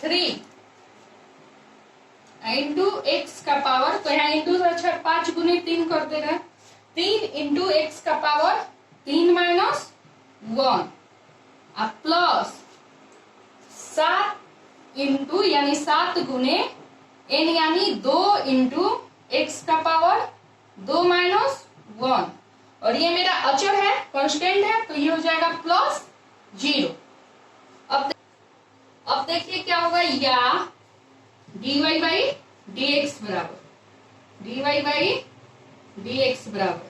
3 into x का power, तो यहाँ इंटू अच्छा 5 गुने 3 कर देगा, 3 इंटू एक्स का पावर 3 माइनस 1 प्लस 7 इंटू यानी 7 गुने एन यानी 2 इंटू एक्स का पावर 2 माइनस 1, और ये मेरा अचर है, कांस्टेंट है, तो ये हो जाएगा प्लस 0। अब देखिए क्या होगा, या dy बाई डी एक्स बराबर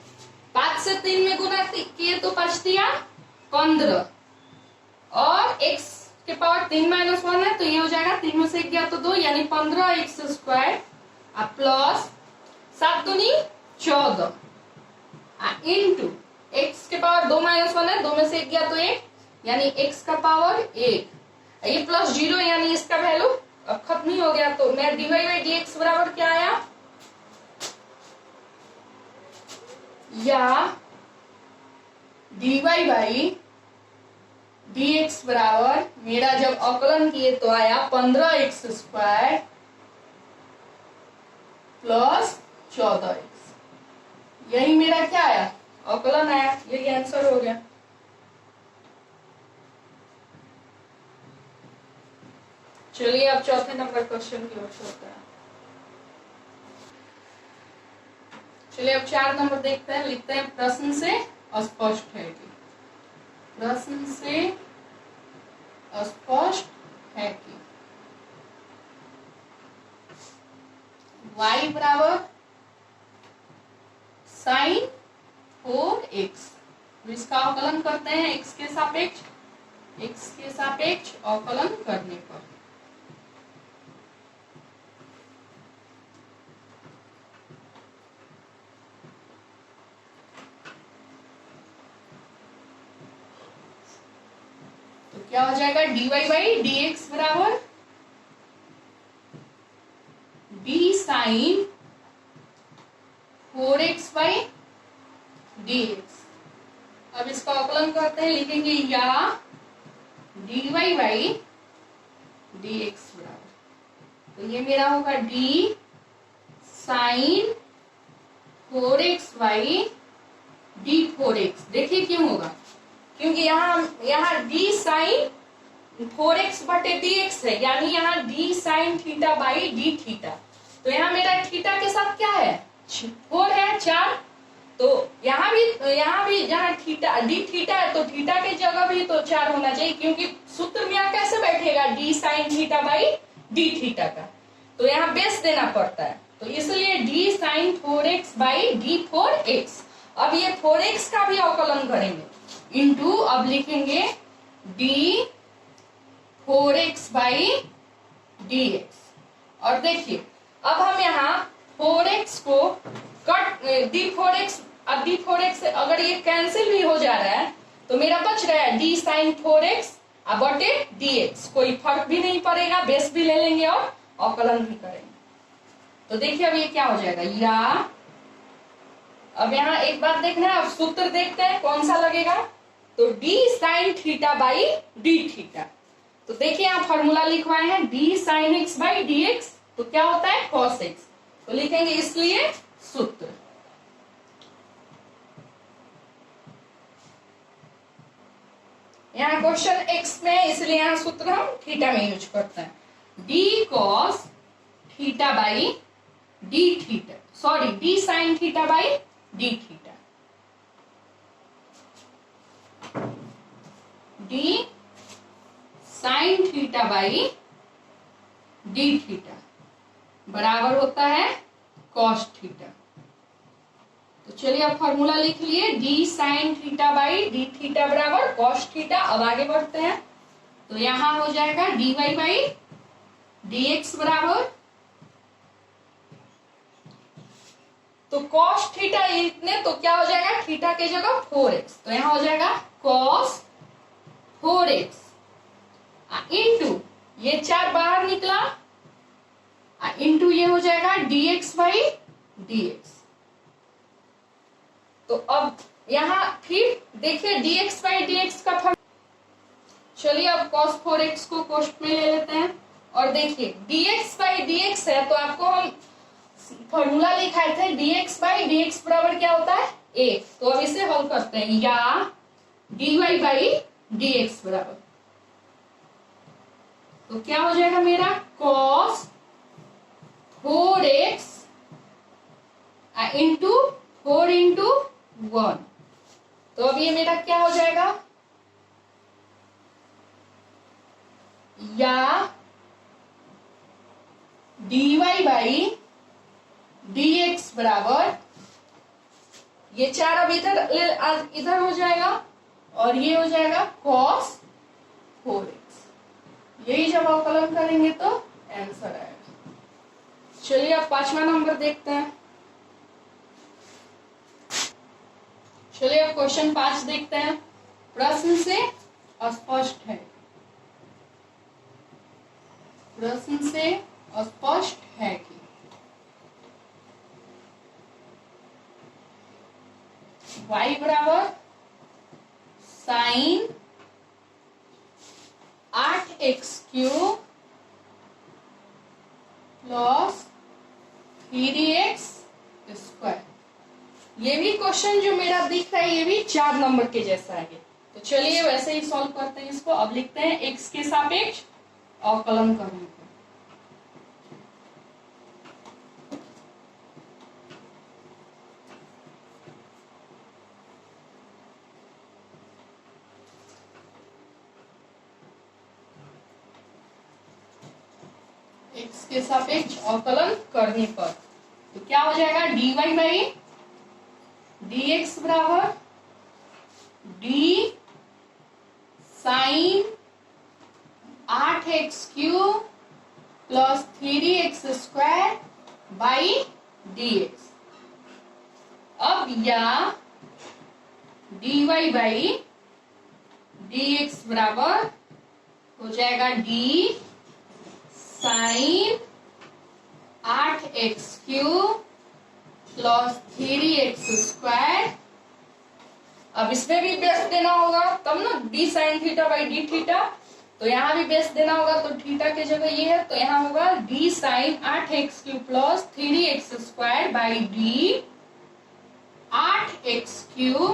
5 से 3 में गुना किए तो 5 दिया 15, और x के पावर 3 माइनस 1 है, तो ये हो जाएगा 3 में से गया तो 2 यानी 15x² प्लस 7 दूनी 14 इंटू x के पावर 2 माइनस 1 है, 2 में से गया तो 1 यानी x का पावर 1, ये प्लस 0 यानी इसका वैल्यू अब खत्म नहीं हो गया, तो मैं dy बाई डी एक्स बराबर क्या आया, या dy बाई डी एक्स बराबर मेरा जब अवकलन किए तो आया 15x² प्लस 14x, यही मेरा क्या आया, अवकलन आया, यही आंसर हो गया। चलिए अब चौथे नंबर क्वेश्चन की ओर चलते हैं। चलिए अब 4 नंबर देखते हैं, लिखते हैं प्रश्न से अस्पष्ट है कि, प्रश्न से अस्पष्ट है कि y बराबर साइन 4x, इसका अवकलन करते हैं x के सापेक्ष अवकलन करने पर, क्या हो जाएगा, dy बाई डी एक्स बराबर D sine 4x by D X. अब इसका अवकलन करते हैं, लिखेंगे या dy बाई डी एक्स बराबर, तो ये मेरा होगा D sine 4x by D 4x। देखिए क्यों होगा, क्योंकि यहाँ d साइन 4x बटे dx है, यानी यहाँ d sine theta by D theta, तो यहाँ मेरा थीटा के साथ क्या है 4 है 4, तो यहाँ भी जहाँ थीटा डी थीटा है तो थीटा के जगह भी तो 4 होना चाहिए, क्योंकि सूत्र में यहाँ कैसे बैठेगा d sine theta by D theta का, तो यहाँ बेस देना पड़ता है, तो इसलिए d sign 4x by D 4x। अब ये 4x का भी अवकलन करेंगे इंटू, अब लिखेंगे d 4x by D x, और देखिए अब हम यहाँ 4x को कट d4x, अब d4x अगर ये कैंसिल भी हो जा रहा है तो मेरा बच रहा है d साइन 4x बटे dx, कोई फर्क भी नहीं पड़ेगा, बेस भी ले लेंगे और अवकलन भी करेंगे। तो देखिए अब ये क्या हो जाएगा, या अब यहाँ एक बात देखना है, अब सूत्र देखते हैं कौन सा लगेगा, तो d sine theta by D theta, तो देखिए यहाँ फॉर्मूला लिखवाए हैं d sine x by D X, तो क्या होता है cos x, तो लिखेंगे इसलिए सूत्र, यहाँ क्वेश्चन x में इसलिए यहाँ सूत्र हम थीटा में यूज करते हैं, d cos theta by D theta, sorry d sine theta by D theta, d sine theta by D theta बराबर होता है cos थीटा। तो चलिए अब फॉर्मूला लिख लिए, d sine theta by D theta बराबर cos थीटा। अब आगे बढ़ते हैं, तो यहां हो जाएगा dy बाई डी एक्स बराबर, तो cos थीटा इतने, तो क्या हो जाएगा थीटा के जगह 4x, तो यहाँ हो जाएगा cos 4x इंटू ये 4 बाहर निकला इंटू ये हो जाएगा dx बाई dx। तो अब यहाँ फिर देखिए dx बाई dx का फर्क, चलिए अब cos 4x को कोष्ट में ले लेते हैं, और देखिए dx बाई dx है तो आपको हम फॉर्मूला लिखाए थे dx बाई dx बराबर क्या होता है a। तो अब इसे हल करते हैं, या dy बाई dx बराबर, तो क्या हो जाएगा मेरा cos 4x इंटू 4 इंटू 1। तो अब ये मेरा क्या हो जाएगा, या dy बाई dx बराबर, ये 4 अब इधर हो जाएगा और ये हो जाएगा cos 4x। यही जब अवकलन करेंगे तो आंसर आएगा। चलिए अब 5वां नंबर देखते हैं। चलिए अब क्वेश्चन 5 देखते हैं। प्रश्न से अस्पष्ट है, प्रश्न से अस्पष्ट है कि y बराबर sign 8x cube plus 3x square. ये भी क्वेश्चन जो मेरा दिख रहा है ये भी 4 नंबर के जैसा है। तो चलिए वैसे ही सॉल्व करते हैं इसको। अब लिखते हैं x के सापेक्ष अवकलन करने को। x के सापेक्ष अवकलन करने पर तो क्या हो जाएगा, dy बाई dx बराबर d sine 8x cube plus 3x square by dx। अब या dy बाई dx बराबर हो जाएगा d sine 8x cube plus 3x square. अब इसमें भी बेस देना होगा तब ना, d sine theta by D theta, तो यहाँ भी बेस देना होगा। तो थीटा की जगह ये है तो यहाँ होगा d sine 8x cube plus 3x square by d 8x cube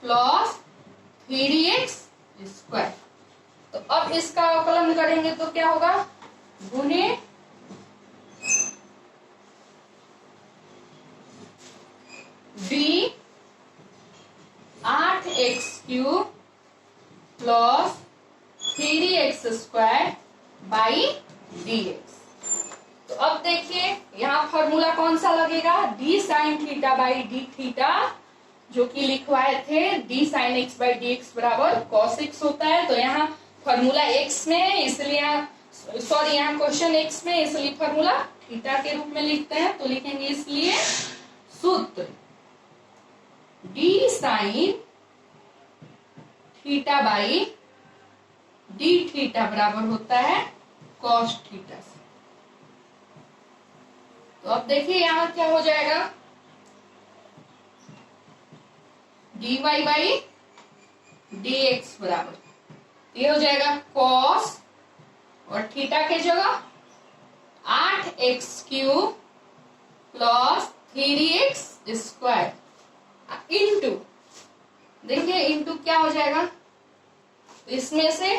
plus 3x square. तो अब इसका अवकलन करेंगे तो क्या होगा, गुणे d 8x cube plus 3x square by dx। तो अब देखिए यहाँ फॉर्मूला कौन सा लगेगा, d sine theta by D theta, जो कि लिखवाए थे d sine x by D X बराबर cos x होता है। तो यहाँ फॉर्मूला x में है इसलिए यहाँ क्वेश्चन x में इसलिए फॉर्मूला थीटा के रूप में लिखते हैं। तो लिखेंगे इसलिए सूत्र d sine theta by D theta बराबर होता है cos थीटा से। तो अब देखिए यहाँ क्या हो जाएगा, dy बाई dx बराबर ये हो जाएगा cos और थीटा के जगह 8x cube plus 3x square into, देखिए इंटू क्या हो जाएगा, इसमें से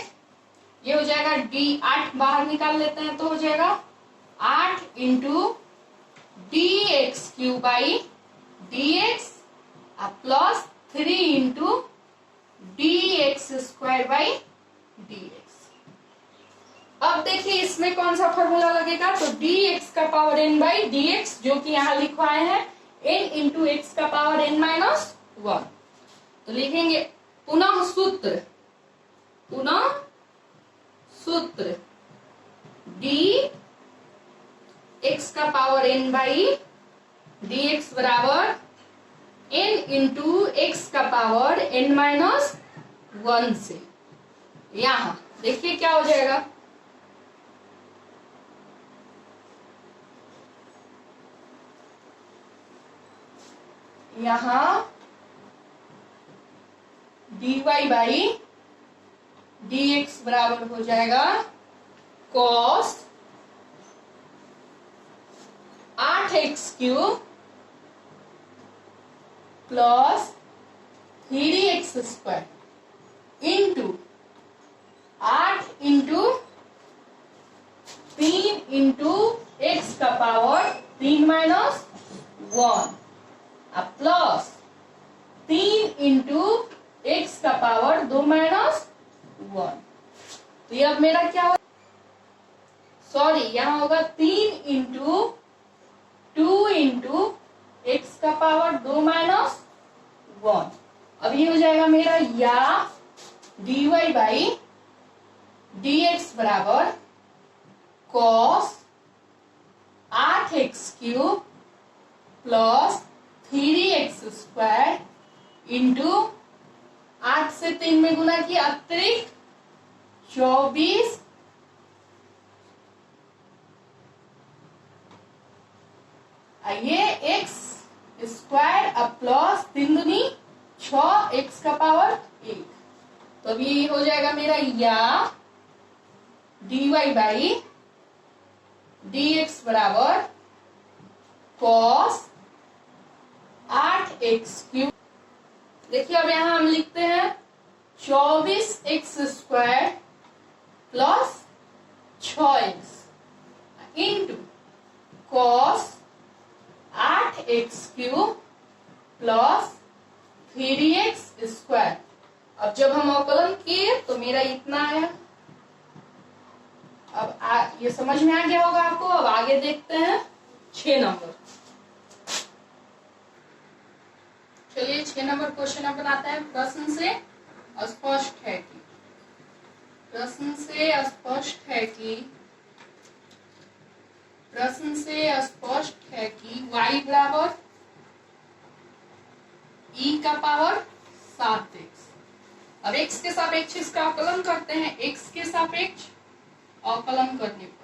ये हो जाएगा d 8 बाहर निकाल लेते हैं तो हो जाएगा 8 into dx cube by dx plus 3 into dx square by dx। अब देखिए इसमें कौन सा फॉर्मूला लगेगा, तो dx का पावर n बाई dx जो कि यहाँ लिखवाए हैं n इंटू एक्स का पावर n माइनस 1। तो लिखेंगे पुनः सूत्र d x का पावर n बाई dx बराबर n इंटू एक्स का पावर n माइनस 1 से। यहाँ देखिए क्या हो जाएगा, यहाँ dy बाई dx बराबर हो जाएगा cos 8x³ plus 3x² into 8 into 3 into x का पावर 3 माइनस 1 अब प्लस 3 इंटू x का पावर 2 माइनस 1। तो ये अब मेरा क्या होगा, सॉरी यहां होगा 3 इंटू 2 इंटू एक्स का पावर 2 माइनस 1। अब ये हो जाएगा मेरा या dy बाई dx बराबर cos 8x³ plus 3x² into 8 से 3 में गुना किया अतिरिक्त 24 ये x² अब प्लस 3 दूनी 6 x का पावर 1। तो अब ये हो जाएगा मेरा या dy बाई dx बराबर cos 8x³। देखिए अब यहां हम लिखते हैं 24x² plus 6x into cos 8x³ plus 3x²। अब जब हम अवकलन किए तो मेरा इतना आया। अब ये समझ में आ गया होगा आपको। अब आगे देखते हैं 6 नंबर। चलिए 6 नंबर क्वेश्चन अब बनाते हैं। प्रश्न से स्पष्ट है कि प्रश्न से स्पष्ट है कि y बराबर e का पावर 7x। अब x के सापेक्ष इसका अवकलन करते हैं। x के सापेक्ष अवकलन करने पर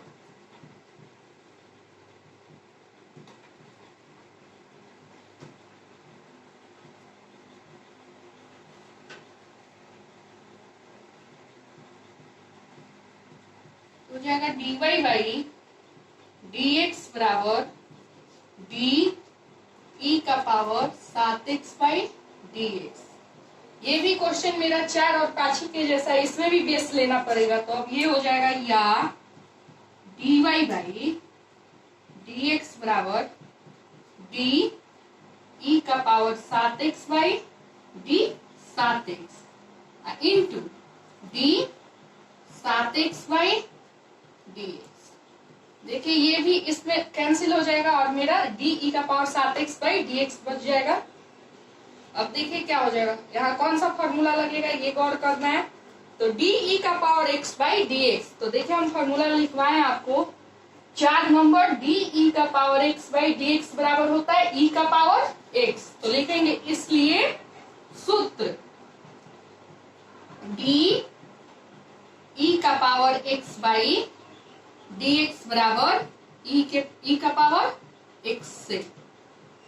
हो जाएगा dy बाई dx बराबर d e का पावर 7x बाई dx। ये भी क्वेश्चन मेरा 4 और 5 के जैसा है, इसमें भी बेस लेना पड़ेगा। तो अब ये हो जाएगा या dy बाई dx बराबर d e का power 7x by d 7x into d 7x by dx। देखिए ये भी इसमें कैंसिल हो जाएगा और मेरा डी ई का पावर 7x बाई dx बच जाएगा। अब देखिए क्या हो जाएगा, यहाँ कौन सा फॉर्मूला लगेगा ये गौर करना है। तो डी ई का पावर x बाई dx, तो देखिए हम फॉर्मूला लिखवाए आपको 4 नंबर। डी ई का पावर x बाई dx बराबर होता है e का पावर x। तो लिखेंगे इसलिए सूत्र डी ई का पावर x बाई dx बराबर e का पावर x से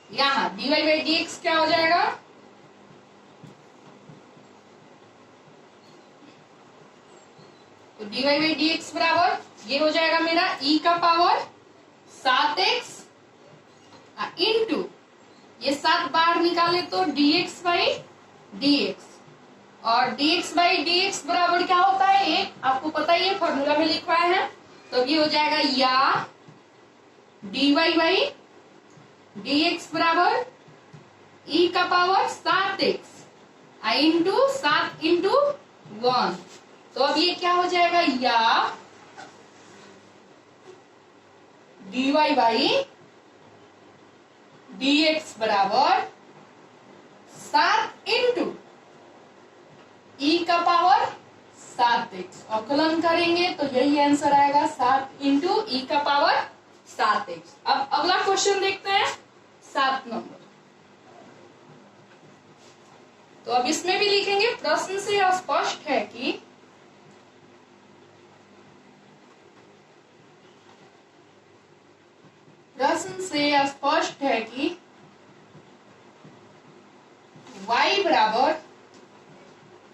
यहाँ dy बाई dx क्या हो जाएगा, तो dy बाई dx बराबर ये हो जाएगा मेरा e का पावर 7x इंटू ये 7 बाहर निकाले तो dx बाई dx, और dx बाई dx बराबर क्या होता है, ये आपको पता ही है, फॉर्मूला में लिखवाए हैं। तो ये हो जाएगा या dy बाई dx बराबर e का पावर 7x इंटू 7 इंटू 1। तो अब ये क्या हो जाएगा या dy बाई dx बराबर 7 इंटू e का पावर 7x। अवकलन करेंगे तो यही आंसर आएगा 7 इंटू ई का पावर 7x। अब अगला क्वेश्चन देखते हैं 7 नंबर। तो अब इसमें भी लिखेंगे प्रश्न से स्पष्ट है कि y बराबर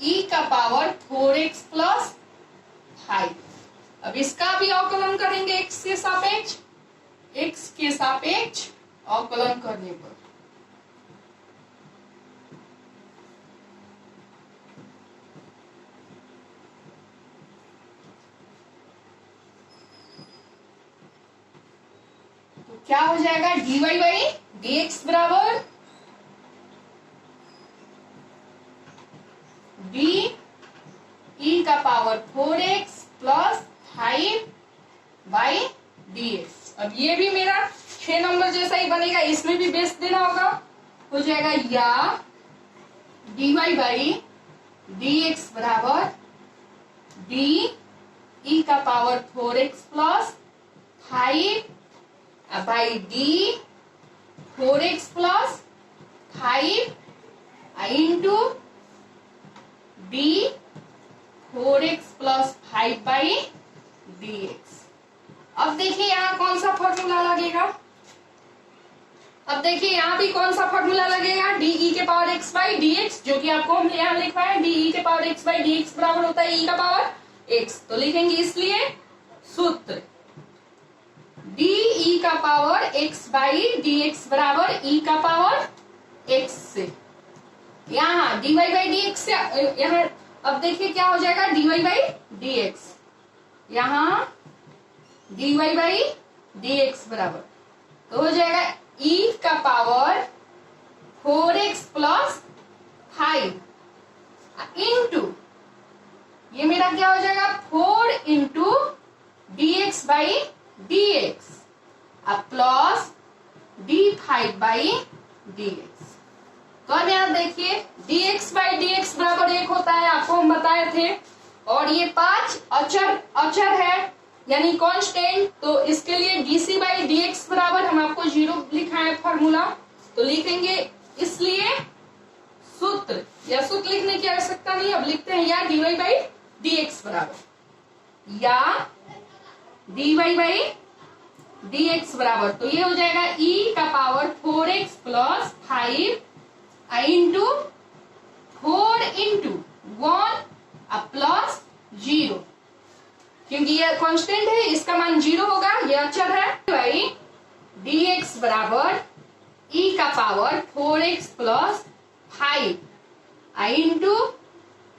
e का पावर 4x प्लस 5। अब इसका भी अवकलन करेंगे x के सापेक्ष, x के सापेक्ष अवकलन करने पर तो क्या हो जाएगा, dy बाई dx बराबर डी ई का power 4x plus 5 by dx। अब ये भी मेरा 6 नंबर जैसा ही बनेगा, इसमें भी बेस देना होगा, हो जाएगा या dy बाई dx बराबर डी ई का power 4x plus 5 by D 4x plus 5 into D 4x plus 5 by dx। अब देखिए यहाँ कौन सा फॉर्मूला लगेगा, अब देखिए यहाँ भी कौन सा फॉर्मूला लगेगा, डी ई के पावर x बाई dx, जो कि आपको हम यहाँ लिखा है डी ई के पावर x बाई dx बराबर होता है e का पावर x, तो लिखेंगे इसलिए सूत्र डी ई का पावर x बाई dx बराबर e का पावर x से यहाँ dy बाई dx से यहाँ अब देखिए क्या हो जाएगा, dy बाई dx, यहाँ dy बाई dx बराबर तो हो जाएगा e का पावर 4x प्लस 5 इंटू ये मेरा क्या हो जाएगा 4 इंटू dx बाई dx अब प्लस d5 बाई dx। तो अब यहाँ देखिए dx बाई dx बराबर 1 होता है, आपको हम बताए थे, और ये 5 अचर है यानी कांस्टेंट, तो इसके लिए dc बाई dx बराबर हम आपको 0 लिखा है फॉर्मूला, तो लिखेंगे इसलिए सूत्र, या सूत्र लिखने की आवश्यकता नहीं, अब लिखते हैं या dy बाई dx बराबर या dy बाई dx बराबर, तो ये हो जाएगा e का power 4x plus 5 into 4 into 1 plus 0, क्योंकि ये कांस्टेंट है इसका मान 0 होगा, ये अचर है, बाई dx बराबर e का पावर 4x प्लस 5 इंटू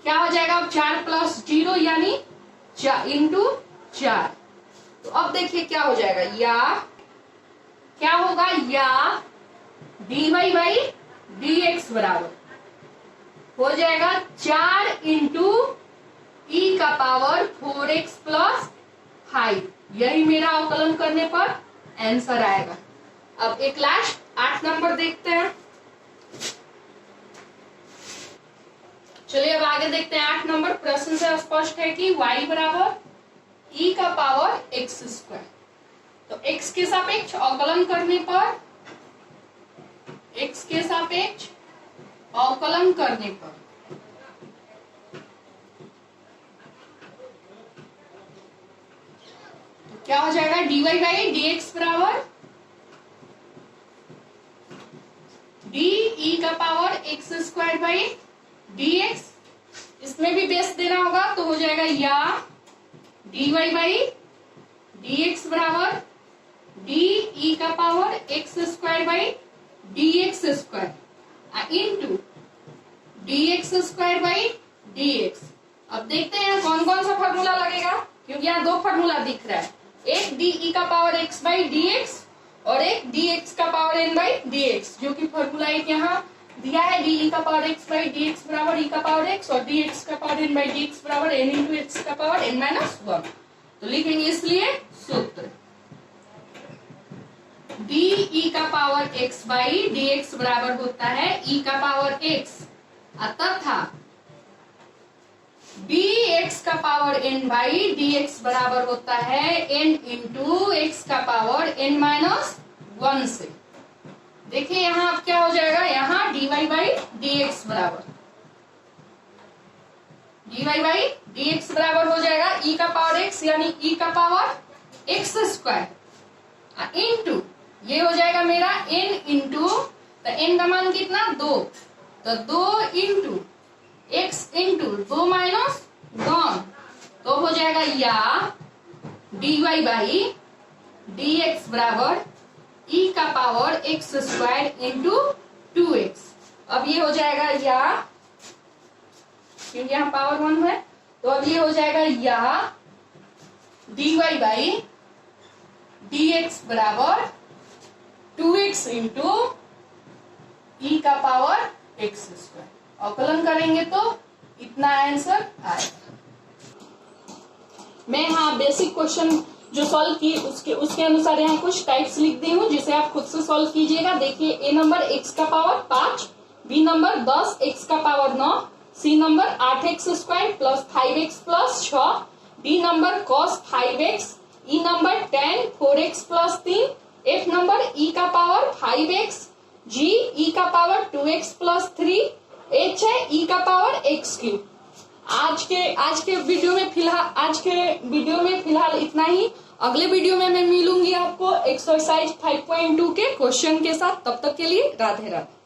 क्या हो जाएगा अब 4 प्लस 0 यानी इंटू 4। तो अब देखिए क्या हो जाएगा, या क्या होगा, या dy बाई dx बराबर हो जाएगा 4 इंटू ई का पावर 4x प्लस 5, यही मेरा अवकलन करने पर आंसर आएगा। अब एक लास्ट 8 नंबर देखते हैं, चलिए अब आगे देखते हैं 8 नंबर। प्रश्न से स्पष्ट है कि y बराबर e का पावर x स्क्वायर, तो x के सापेक्ष अवकलन करने पर, x के सापेक्ष अवकलन करने पर तो क्या हो जाएगा, dy बाई dx बराबर डी ई का power x square by dx, इसमें भी बेस देना होगा, तो हो जाएगा या dy बाई dx बराबर डी ई का power x square by dx square into dx square by dx। अब देखते हैं कौन कौन सा फॉर्मूला लगेगा, क्योंकि यहाँ 2 फॉर्मूला दिख रहा है, एक डी ई का पावर x बाई dx और एक dx का पावर n बाई dx, जो कि फॉर्मूला एक यहाँ दिया है, डी ई का पावर x बाई dx बराबर e का पावर x और dx का पावर n बाई dx बराबर n इंटू x का पावर n माइनस 1, तो लिखेंगे इसलिए सूत्र डी ई का पावर x बाई dx बराबर होता है e का पावर x तथा dx का पावर n बाई dx बराबर होता है n इंटू x का पावर n माइनस 1 से। देखिए यहाँ अब क्या हो जाएगा, यहाँ dy बाई dx बराबर dy बाई dx बराबर हो जाएगा e का पावर x यानी e का पावर x स्क्वायर इंटू ये हो जाएगा मेरा n इंटू, तो n का मान कितना 2, तो 2 इंटू x इंटू 2 माइनस 1, तो हो जाएगा या dy बाई dx बराबर e का power x square into 2x। अब ये हो जाएगा या, क्योंकि यहाँ पावर 1 है, तो अब ये हो जाएगा या dy बाई dx बराबर 2x इंटू ई का पावर x स्क्वायर। अवकलन करेंगे तो इतना आंसर आएगा। मैं यहाँ बेसिक क्वेश्चन जो सॉल्व किए उसके अनुसार यहाँ कुछ टाइप्स लिख दी हूँ, जिसे आप खुद से सॉल्व कीजिएगा। देखिए, ए नंबर x का पावर 5, बी नंबर 10 x का power 9, C number 8x square plus 5x plus 6, D number cos 5x, E number 10 4x plus 3, F number e का पावर 5x, जी e का power 2x plus 3, H है e का power x cube. आज के video में फिलहाल इतना ही। अगले वीडियो में मैं मिलूंगी आपको एक्सरसाइज 5.2 के क्वेश्चन के साथ। तब तक के लिए राधे राधे।